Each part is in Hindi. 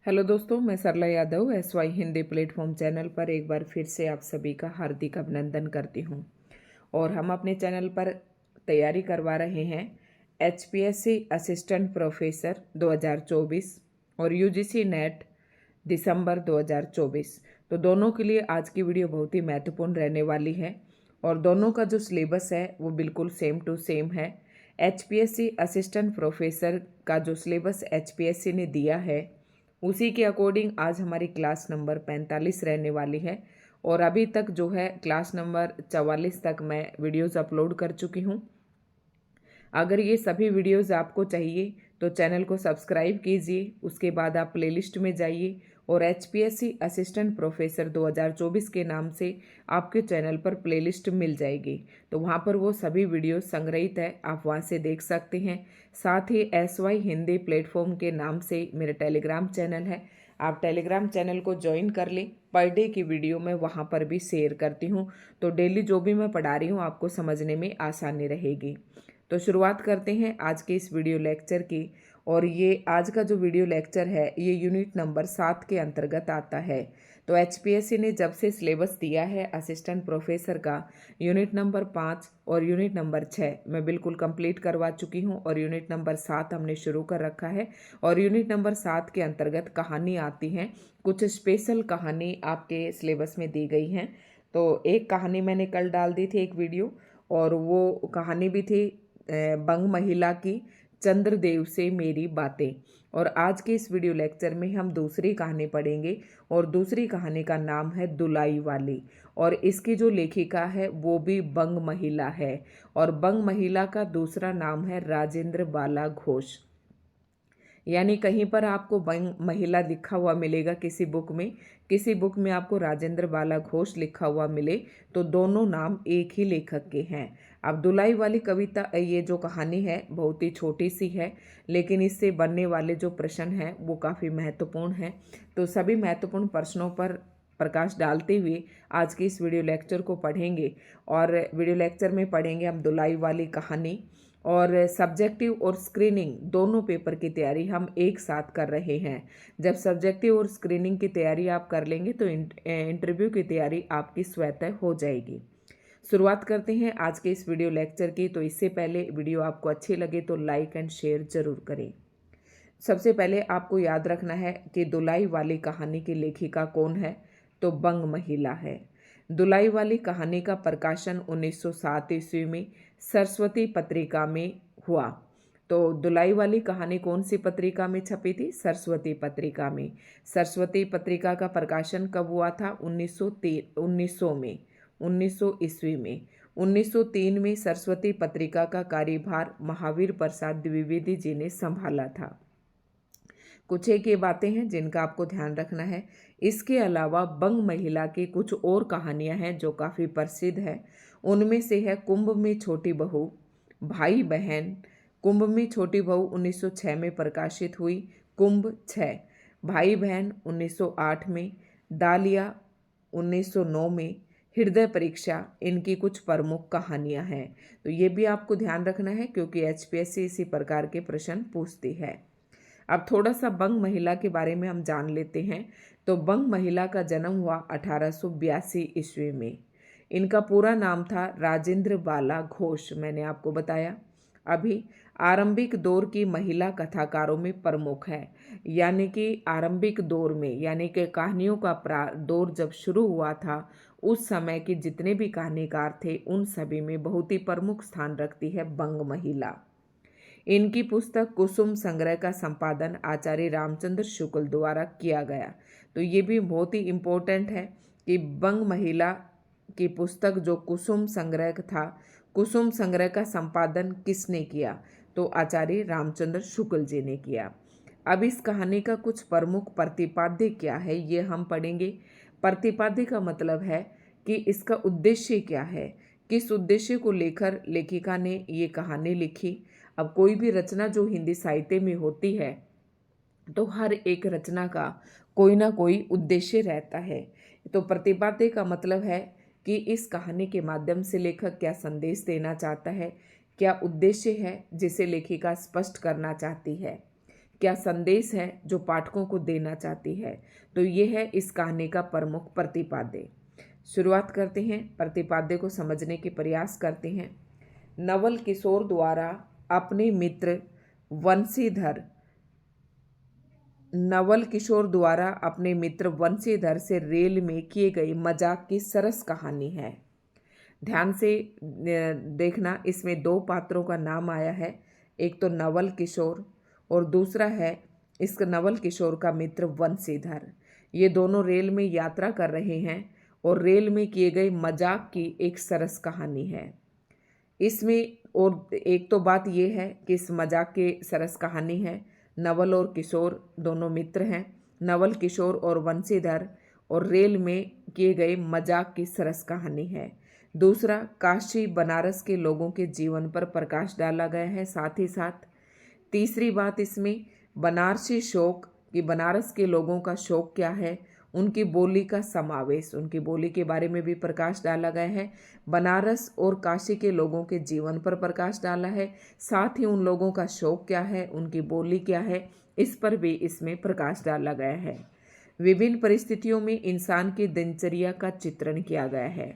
हेलो दोस्तों, मैं Sarla Yadav SY Hindi platform channel पर एक बार फिर से आप सभी का हार्दिक अभिनंदन करती हूं। और हम अपने चैनल पर तैयारी करवा रहे हैं HPSC असिस्टेंट प्रोफेसर 2024 और UGC नेट दिसंबर 2024। तो दोनों के लिए आज की वीडियो बहुत ही महत्वपूर्ण रहने वाली है और दोनों का जो सिलेबस है वो बिल्कुल सेम टू सेम है। HPSC असिस्टेंट प्रोफेसर का जो सिलेबस HPSC ने दिया है उसी के अकॉर्डिंग आज हमारी क्लास नंबर 45 रहने वाली है। और अभी तक जो है क्लास नंबर 44 तक मैं वीडियोस अपलोड कर चुकी हूँ। अगर ये सभी वीडियोस आपको चाहिए तो चैनल को सब्सक्राइब कीजिए, उसके बाद आप प्लेलिस्ट में जाइए और HPSC असिस्टेंट प्रोफेसर 2024 के नाम से आपके चैनल पर प्लेलिस्ट मिल जाएगी। तो वहाँ पर वो सभी वीडियो संग्रहित है, आप वहाँ से देख सकते हैं। साथ ही SY हिंदी प्लेटफॉर्म के नाम से मेरा टेलीग्राम चैनल है, आप टेलीग्राम चैनल को ज्वाइन कर लें। पर डे की वीडियो मैं वहाँ पर भी शेयर करती हूँ, तो डेली जो भी मैं पढ़ा रही हूँ आपको समझने में आसानी रहेगी। तो शुरुआत करते हैं आज के इस वीडियो लेक्चर की। और ये आज का जो वीडियो लेक्चर है ये यूनिट नंबर 7 के अंतर्गत आता है। तो HPSC ने जब से सिलेबस दिया है असिस्टेंट प्रोफेसर का, यूनिट नंबर 5 और यूनिट नंबर 6 मैं बिल्कुल कंप्लीट करवा चुकी हूँ और यूनिट नंबर 7 हमने शुरू कर रखा है। और यूनिट नंबर 7 के अंतर्गत कहानी आती है, कुछ स्पेशल कहानी आपके सिलेबस में दी गई हैं। तो एक कहानी मैंने कल डाल दी थी एक वीडियो, और वो कहानी भी थी बंग महिला की चंद्रदेव से मेरी बातें। और आज के इस वीडियो लेक्चर में हम दूसरी कहानी पढ़ेंगे और दूसरी कहानी का नाम है दुलाई वाली। और इसकी जो लेखिका है वो भी बंग महिला है और बंग महिला का दूसरा नाम है राजेंद्र बाला घोष। यानी कहीं पर आपको महिला लिखा हुआ मिलेगा किसी बुक में आपको राजेंद्र बाला घोष लिखा हुआ मिले तो दोनों नाम एक ही लेखक के हैं। अब दुलाई वाली कविता, ये जो कहानी है बहुत ही छोटी सी है, लेकिन इससे बनने वाले जो प्रश्न हैं वो काफ़ी महत्वपूर्ण हैं। तो सभी महत्वपूर्ण प्रश्नों पर प्रकाश डालते हुए आज के इस वीडियो लेक्चर को पढ़ेंगे। और वीडियो लेक्चर में पढ़ेंगे हम दुलाई वाली कहानी। और सब्जेक्टिव और स्क्रीनिंग दोनों पेपर की तैयारी हम एक साथ कर रहे हैं। जब सब्जेक्टिव और स्क्रीनिंग की तैयारी आप कर लेंगे तो इंटरव्यू की तैयारी आपकी स्वतः हो जाएगी। शुरुआत करते हैं आज के इस वीडियो लेक्चर की। तो इससे पहले वीडियो आपको अच्छी लगे तो लाइक एंड शेयर जरूर करें। सबसे पहले आपको याद रखना है कि दुलाई वाली कहानी की लेखिका कौन है, तो बंग महिला है। दुलाई वाली कहानी का प्रकाशन 1907 ईस्वी में सरस्वती पत्रिका में हुआ। तो दुलाई वाली कहानी कौन सी पत्रिका में छपी थी? सरस्वती पत्रिका में। सरस्वती पत्रिका का प्रकाशन कब हुआ था? 1900 में, 1900 ईस्वी में। 1903 में सरस्वती पत्रिका का कार्यभार महावीर प्रसाद द्विवेदी जी ने संभाला था। कुछ एक ये बातें हैं जिनका आपको ध्यान रखना है। इसके अलावा बंग महिला की कुछ और कहानियां हैं जो काफ़ी प्रसिद्ध है। उनमें से है कुंभ में छोटी बहू, भाई बहन। कुंभ में छोटी बहू 1906 में प्रकाशित हुई, कुंभ 6। भाई बहन 1908 में, दालिया 1909 में, हृदय परीक्षा, इनकी कुछ प्रमुख कहानियां हैं। तो ये भी आपको ध्यान रखना है क्योंकि HPSC इसी प्रकार के प्रश्न पूछती है। अब थोड़ा सा बंग महिला के बारे में हम जान लेते हैं। तो बंग महिला का जन्म हुआ 1882 ईस्वी में। इनका पूरा नाम था राजेंद्र बाला घोष, मैंने आपको बताया अभी। आरंभिक दौर की महिला कथाकारों में प्रमुख है। यानी कि आरंभिक दौर में, यानी कि कहानियों का दौर जब शुरू हुआ था उस समय के जितने भी कहानीकार थे उन सभी में बहुत ही प्रमुख स्थान रखती है बंग महिला। इनकी पुस्तक कुसुम संग्रह का संपादन आचार्य रामचंद्र शुक्ल द्वारा किया गया। तो ये भी बहुत ही इम्पोर्टेंट है कि बंग महिला की पुस्तक जो कुसुम संग्रह था, कुसुम संग्रह का संपादन किसने किया? तो आचार्य रामचंद्र शुक्ल जी ने किया। अब इस कहानी का कुछ प्रमुख प्रतिपाद्य क्या है ये हम पढ़ेंगे। प्रतिपाद्य का मतलब है कि इसका उद्देश्य क्या है, किस उद्देश्य को लेकर लेखिका ने ये कहानी लिखी। अब कोई भी रचना जो हिंदी साहित्य में होती है तो हर एक रचना का कोई ना कोई उद्देश्य रहता है। तो प्रतिपाद्य का मतलब है कि इस कहानी के माध्यम से लेखक क्या संदेश देना चाहता है, क्या उद्देश्य है जिसे लेखिका स्पष्ट करना चाहती है। क्या संदेश है जो पाठकों को देना चाहती है। तो ये है इस कहानी का प्रमुख प्रतिपाद्य। शुरुआत करते हैं, प्रतिपाद्य को समझने के प्रयास करते हैं। नवल किशोर द्वारा अपने मित्र वंशीधर से रेल में किए गए मजाक की सरस कहानी है। ध्यान से देखना, इसमें दो पात्रों का नाम आया है, एक तो नवल किशोर और दूसरा है इस नवल किशोर का मित्र वंशीधर। ये दोनों रेल में यात्रा कर रहे हैं और रेल में किए गए मजाक की एक सरस कहानी है इसमें। और एक तो बात ये है कि इस मजाक की सरस कहानी है, नवल और किशोर दोनों मित्र हैं, नवल किशोर और वंशीधर, और रेल में किए गए मजाक की सरस कहानी है। दूसरा, काशी बनारस के लोगों के जीवन पर प्रकाश डाला गया है। साथ ही साथ तीसरी बात इसमें बनारसी शौक कि बनारस के लोगों का शौक क्या है, उनकी बोली का समावेश, उनकी बोली के बारे में भी प्रकाश डाला गया है। बनारस और काशी के लोगों के जीवन पर प्रकाश डाला है, साथ ही उन लोगों का शौक क्या है, उनकी बोली क्या है, इस पर भी इसमें प्रकाश डाला गया है। विभिन्न परिस्थितियों में इंसान की दिनचर्या का चित्रण किया गया है।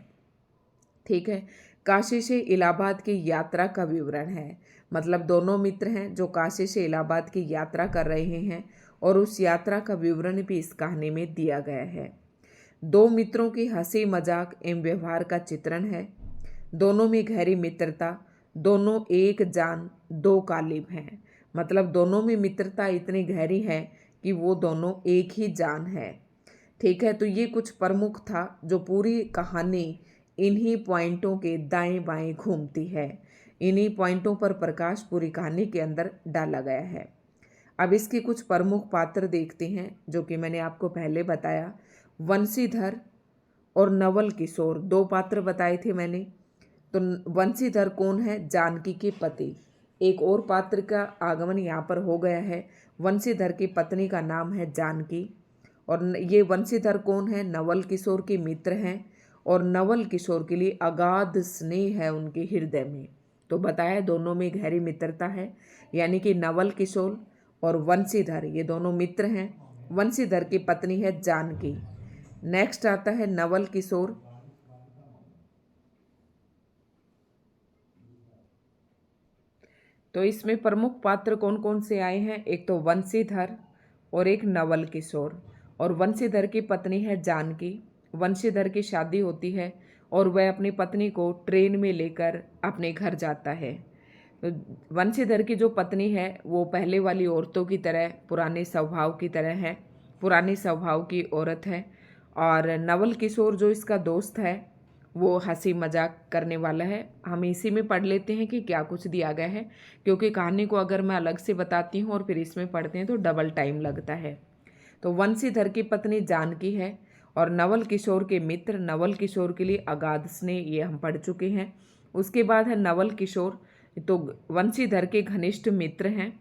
ठीक है। काशी से इलाहाबाद की यात्रा का विवरण है, मतलब दोनों मित्र हैं जो काशी से इलाहाबाद की यात्रा कर रहे हैं और उस यात्रा का विवरण भी इस कहानी में दिया गया है। दो मित्रों की हंसी मजाक एवं व्यवहार का चित्रण है। दोनों में गहरी मित्रता, दोनों एक जान दो कालिब हैं, मतलब दोनों में मित्रता इतनी गहरी है कि वो दोनों एक ही जान है। ठीक है। तो ये कुछ प्रमुख था जो पूरी कहानी इन्हीं पॉइंटों के दाएं बाएं घूमती है। इन्हीं पॉइंटों पर प्रकाश पूरी कहानी के अंदर डाला गया है। अब इसके कुछ प्रमुख पात्र देखते हैं जो कि मैंने आपको पहले बताया। वंशीधर और नवल किशोर दो पात्र बताए थे मैंने। तो वंशीधर कौन है? जानकी के पति। एक और पात्र का आगमन यहाँ पर हो गया है। वंशीधर की पत्नी का नाम है जानकी, और ये वंशीधर कौन है? नवल किशोर के मित्र हैं, और नवल किशोर के लिए अगाध स्नेह है उनके हृदय में। तो बताया दोनों में गहरी मित्रता है, यानी कि नवल किशोर और वंशीधर ये दोनों मित्र हैं। वंशीधर की पत्नी है जानकी। नेक्स्ट आता है नवल किशोर। तो इसमें प्रमुख पात्र कौन कौन से आए हैं? एक तो वंशीधर और एक नवल किशोर, और वंशीधर की पत्नी है जानकी। वंशीधर की शादी होती है और वह अपनी पत्नी को ट्रेन में लेकर अपने घर जाता है। तो वंशीधर की जो पत्नी है वो पहले वाली औरतों की तरह पुराने स्वभाव की तरह है, पुराने स्वभाव की औरत है। और नवल किशोर जो इसका दोस्त है वो हंसी मजाक करने वाला है। हम इसी में पढ़ लेते हैं कि क्या कुछ दिया गया है, क्योंकि कहानी को अगर मैं अलग से बताती हूँ और फिर इसमें पढ़ते हैं तो डबल टाइम लगता है। तो वंशीधर की पत्नी जानकी है और नवल किशोर के मित्र, नवल किशोर के लिए अगाध स्नेह, ये हम पढ़ चुके हैं। उसके बाद है नवल किशोर, तो वंशीधर के घनिष्ठ मित्र हैं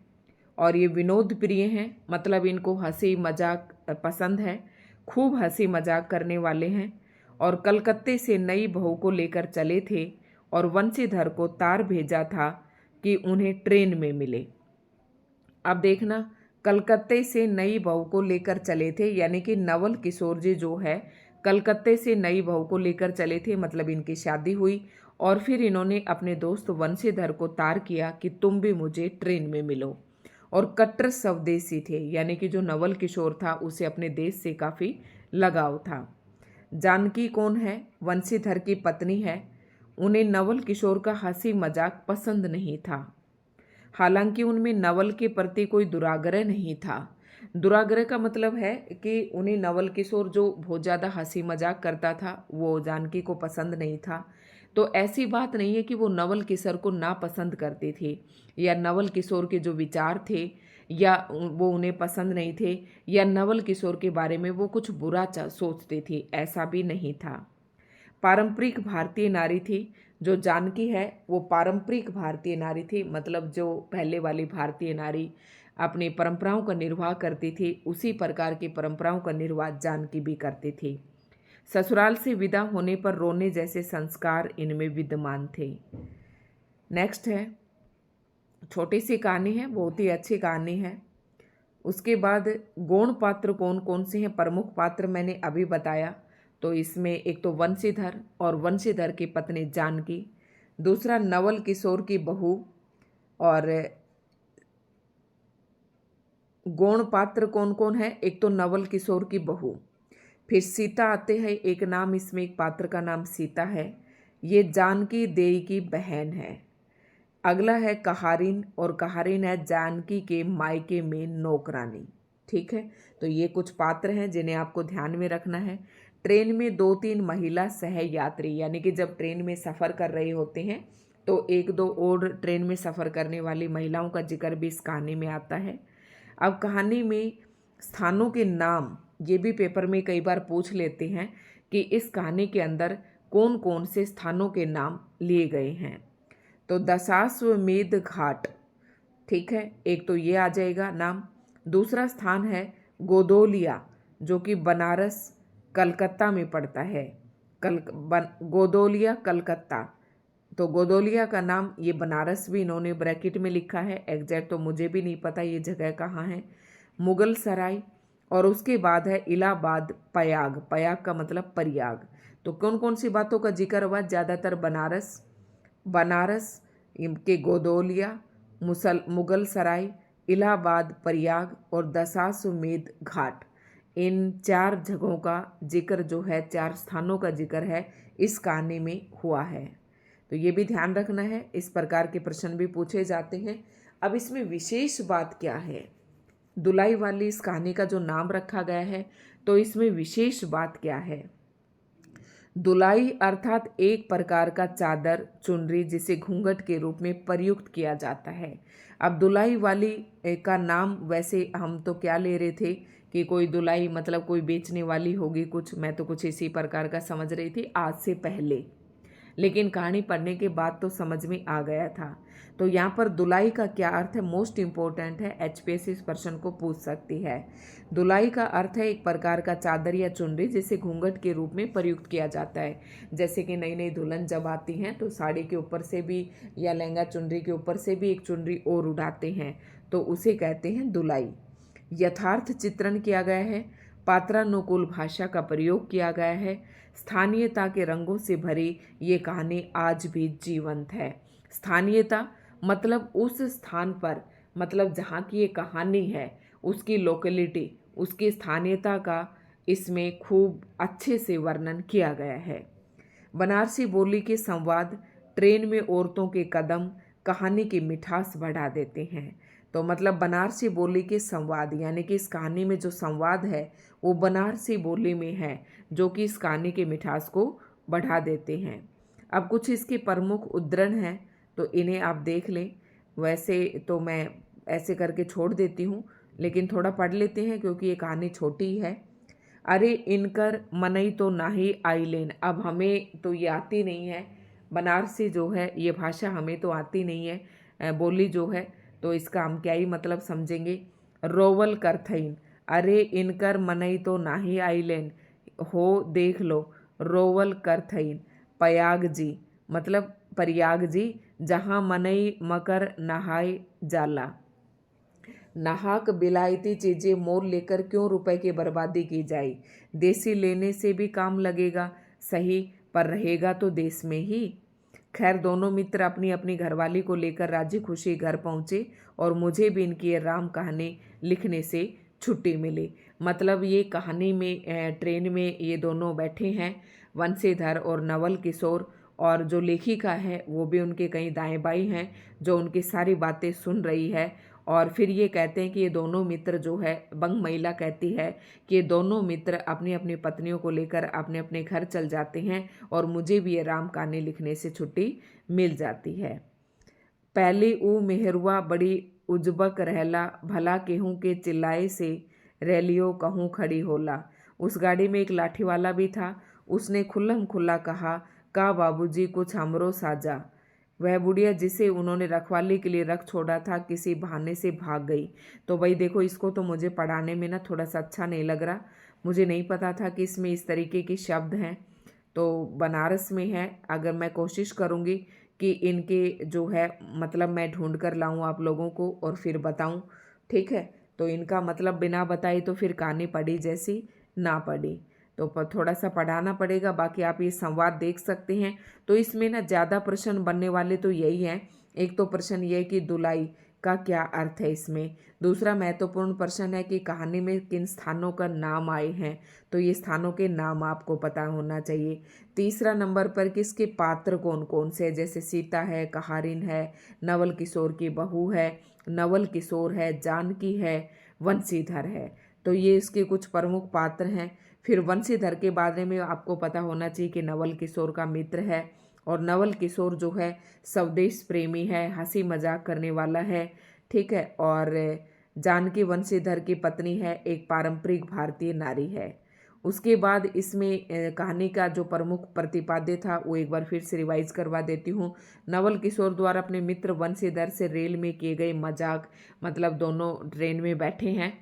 और ये विनोद प्रिय हैं, मतलब इनको हंसी मजाक पसंद है, खूब हंसी मजाक करने वाले हैं। और कलकत्ते से नई बहू को लेकर चले थे और वंशीधर को तार भेजा था कि उन्हें ट्रेन में मिले। अब देखना, कलकत्ते से नई बहू को लेकर चले थे, यानी कि नवल किशोर जी जो है कलकत्ते से नई बहू को लेकर चले थे, मतलब इनकी शादी हुई और फिर इन्होंने अपने दोस्त वंशीधर को तार किया कि तुम भी मुझे ट्रेन में मिलो। और कट्टर स्वदेशी थे, यानी कि जो नवल किशोर था उसे अपने देश से काफ़ी लगाव था। जानकी कौन है? वंशीधर की पत्नी है। उन्हें नवल किशोर का हंसी मजाक पसंद नहीं था, हालांकि उनमें नवल के प्रति कोई दुराग्रह नहीं था। दुराग्रह का मतलब है कि उन्हें नवल किशोर जो बहुत ज़्यादा हंसी मजाक करता था वो जानकी को पसंद नहीं था। तो ऐसी बात नहीं है कि वो नवल किशोर को नापसंद करती थी, या नवल किशोर के जो विचार थे या वो उन्हें पसंद नहीं थे, या नवल किशोर के बारे में वो कुछ बुरा सोचती थी, ऐसा भी नहीं था। पारंपरिक भारतीय नारी थी जो जानकी है, वो पारंपरिक भारतीय नारी थी, मतलब जो पहले वाली भारतीय नारी अपनी परंपराओं का निर्वाह करती थी उसी प्रकार की परंपराओं का निर्वाह जानकी भी करती थी। ससुराल से विदा होने पर रोने जैसे संस्कार इनमें विद्यमान थे। नेक्स्ट है, छोटी सी कहानी है, बहुत ही अच्छी कहानी है। उसके बाद गौण पात्र कौन कौन से हैं, प्रमुख पात्र मैंने अभी बताया। तो इसमें एक तो वंशीधर और वंशीधर की पत्नी जानकी, दूसरा नवल किशोर की बहू, और गौण पात्र कौन कौन है, एक तो नवल किशोर की बहू, फिर सीता आते हैं एक नाम, इसमें एक पात्र का नाम सीता है, ये जानकी देई की बहन है। अगला है कहारिन, और कहारिन है जानकी के मायके में नौकरानी। ठीक है, तो ये कुछ पात्र हैं जिन्हें आपको ध्यान में रखना है। ट्रेन में 2-3 महिला सह यात्री, यानी कि जब ट्रेन में सफ़र कर रहे होते हैं तो 1-2 और ट्रेन में सफ़र करने वाली महिलाओं का जिक्र भी इस कहानी में आता है। अब कहानी में स्थानों के नाम, ये भी पेपर में कई बार पूछ लेते हैं कि इस कहानी के अंदर कौन कौन से स्थानों के नाम लिए गए हैं। तो दशाश्वमेध घाट, ठीक है, एक तो ये आ जाएगा नाम। दूसरा स्थान है गोदोलिया, जो कि बनारस कलकत्ता में पड़ता है। गोदोलिया कलकत्ता, तो गोदोलिया का नाम, ये बनारस भी इन्होंने ब्रैकेट में लिखा है, एग्जैक्ट तो मुझे भी नहीं पता ये जगह कहाँ है। मुगल सराय, और उसके बाद है इलाहाबाद प्रयाग, प्रयाग का मतलब प्रयाग। तो कौन कौन सी बातों का जिक्र हुआ, ज़्यादातर बनारस के गोदोलिया, मुगल सराय, इलाहाबाद प्रयाग और दशाश्वमेध घाट, इन 4 जगहों का जिक्र जो है, 4 स्थानों का जिक्र है इस कहानी में हुआ है। तो ये भी ध्यान रखना है, इस प्रकार के प्रश्न भी पूछे जाते हैं। अब इसमें विशेष बात क्या है, दुलाई वाली इस कहानी का जो नाम रखा गया है, तो इसमें विशेष बात क्या है। दुलाई अर्थात एक प्रकार का चादर, चुनरी, जिसे घूंघट के रूप में प्रयुक्त किया जाता है। अब दुलाई वाली का नाम वैसे हम तो क्या ले रहे थे कि कोई दुलाई मतलब कोई बेचने वाली होगी कुछ, मैं तो कुछ इसी प्रकार का समझ रही थी आज से पहले, लेकिन कहानी पढ़ने के बाद तो समझ में आ गया था। तो यहाँ पर दुलाई का क्या अर्थ है, मोस्ट इम्पोर्टेंट है, एचपीएससी इस प्रश्न को पूछ सकती है। दुलाई का अर्थ है एक प्रकार का चादर या चुनरी जिसे घूंघट के रूप में प्रयुक्त किया जाता है। जैसे कि नई नई दुल्हन जब आती हैं तो साड़ी के ऊपर से भी या लहंगा चुनरी के ऊपर से भी एक चुनरी और उड़ाते हैं, तो उसे कहते हैं दुलाई। यथार्थ चित्रण किया गया है, पात्रानुकूल भाषा का प्रयोग किया गया है, स्थानीयता के रंगों से भरी ये कहानी आज भी जीवंत है। स्थानीयता मतलब उस स्थान पर, मतलब जहाँ की ये कहानी है उसकी लोकेलिटी, उसकी स्थानीयता का इसमें खूब अच्छे से वर्णन किया गया है। बनारसी बोली के संवाद, ट्रेन में औरतों के कदम कहानी की मिठास बढ़ा देते हैं। तो मतलब बनारसी बोली के संवाद, यानी कि इस कहानी में जो संवाद है वो बनारसी बोली में है, जो कि इस कहानी की मिठास को बढ़ा देते हैं। अब कुछ इसके प्रमुख उद्धरण हैं, तो इन्हें आप देख लें। वैसे तो मैं ऐसे करके छोड़ देती हूँ, लेकिन थोड़ा पढ़ लेते हैं क्योंकि ये कहानी छोटी है। अरे इनकर मनई तो नाही आइलेन, अब हमें तो ये आती नहीं है, बनारसी जो है ये भाषा हमें तो आती नहीं है, बोली जो है, तो इसका हम क्या ही मतलब समझेंगे। रोवल करथईन, अरे इनकर मनई तो नाही आइलेन, हो देख लो, रोवल करथईन। प्रयाग जी, मतलब प्रयाग जी, जहाँ मनई मकर नहाय जाला। नाहक बिलायती चीज़ें मोल लेकर क्यों रुपए की बर्बादी की जाए, देसी लेने से भी काम लगेगा सही, पर रहेगा तो देश में ही। खैर दोनों मित्र अपनी अपनी घरवाली को लेकर राजी खुशी घर पहुँचे और मुझे भी इनकी ये राम कहानी लिखने से छुट्टी मिली। मतलब ये कहानी में ट्रेन में ये दोनों बैठे हैं, वंशीधर और नवल किशोर, और जो लेखिका है वो भी उनके कई दाएं बाएं हैं जो उनकी सारी बातें सुन रही है। और फिर ये कहते हैं कि ये दोनों मित्र जो है, बंग महिला कहती है कि ये दोनों मित्र अपनी अपनी पत्नियों को लेकर अपने अपने घर चल जाते हैं और मुझे भी ये राम कहानी लिखने से छुट्टी मिल जाती है। पहली ऊ मेहरुआ बड़ी उजबक रहला, भला केहूँ के चिल्लाए से रैलियो कहूँ खड़ी होला। उस गाड़ी में एक लाठी वाला भी था, उसने खुल्लम खुल्ला कहा, का बाबूजी कुछ हमरो साजा। वह बुढ़िया जिसे उन्होंने रखवाली के लिए रख छोड़ा था किसी बहाने से भाग गई। तो भाई देखो, इसको तो मुझे पढ़ाने में ना थोड़ा सा अच्छा नहीं लग रहा, मुझे नहीं पता था कि इसमें इस तरीके के शब्द हैं। तो बनारस में है, अगर मैं कोशिश करूँगी कि इनके जो है मतलब मैं ढूंढ कर लाऊं आप लोगों को और फिर बताऊं, ठीक है। तो इनका मतलब बिना बताई तो फिर कहानी पढ़ी जैसी ना पढ़ी, तो थोड़ा सा पढ़ाना पड़ेगा। बाकी आप ये संवाद देख सकते हैं। तो इसमें ना ज़्यादा प्रश्न बनने वाले तो यही हैं। एक तो प्रश्न ये कि धुलाई का क्या अर्थ है इसमें। दूसरा महत्वपूर्ण प्रश्न है कि कहानी में किन स्थानों का नाम आए हैं, तो ये स्थानों के नाम आपको पता होना चाहिए। तीसरा नंबर पर किसके पात्र कौन कौन से, जैसे सीता है, कहारिन है, नवल किशोर की बहू है, नवल किशोर है, जानकी है, वंशीधर है। तो ये इसके कुछ प्रमुख पात्र हैं। फिर वंशीधर के बारे में आपको पता होना चाहिए कि नवल किशोर का मित्र है, और नवल किशोर जो है स्वदेश प्रेमी है, हंसी मजाक करने वाला है, ठीक है। और जानकी वंशीधर की पत्नी है, एक पारंपरिक भारतीय नारी है। उसके बाद इसमें कहानी का जो प्रमुख प्रतिपाद्य था वो एक बार फिर से रिवाइज करवा देती हूँ। नवल किशोर द्वारा अपने मित्र वंशीधर से रेल में किए गए मजाक, मतलब दोनों ट्रेन में बैठे हैं,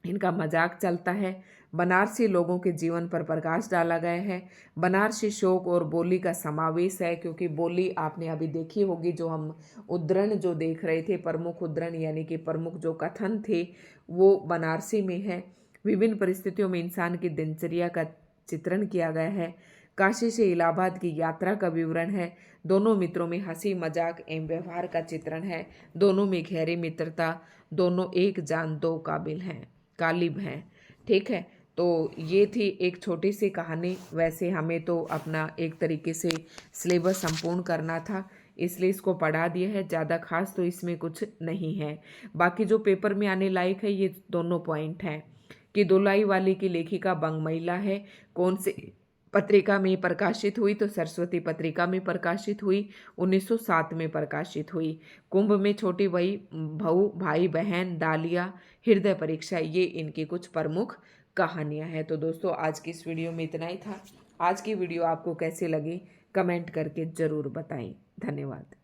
इनका मजाक चलता है। बनारसी लोगों के जीवन पर प्रकाश डाला गया है। बनारसी शोक और बोली का समावेश है, क्योंकि बोली आपने अभी देखी होगी, जो हम उद्धरण जो देख रहे थे, प्रमुख उद्धरण यानी कि प्रमुख जो कथन थे वो बनारसी में है। विभिन्न परिस्थितियों में इंसान की दिनचर्या का चित्रण किया गया है। काशी से इलाहाबाद की यात्रा का विवरण है। दोनों मित्रों में हंसी मजाक एवं व्यवहार का चित्रण है। दोनों में गहरी मित्रता, दोनों एक जान दो कालिब हैं, ठीक है। तो ये थी एक छोटी सी कहानी। वैसे हमें तो अपना एक तरीके से सिलेबस संपूर्ण करना था, इसलिए इसको पढ़ा दिया है। ज़्यादा खास तो इसमें कुछ नहीं है। बाकी जो पेपर में आने लायक है ये दोनों पॉइंट हैं कि धुलाई वाली की लेखिका बंग महिला है, कौन से पत्रिका में प्रकाशित हुई, तो सरस्वती पत्रिका में प्रकाशित हुई, 1907 में प्रकाशित हुई। कुंभ में छोटी वही बहू, भाई बहन, डालिया, हृदय परीक्षा, ये इनकी कुछ प्रमुख कहानियां हैं। तो दोस्तों आज की इस वीडियो में इतना ही था। आज की वीडियो आपको कैसी लगी कमेंट करके ज़रूर बताएं। धन्यवाद।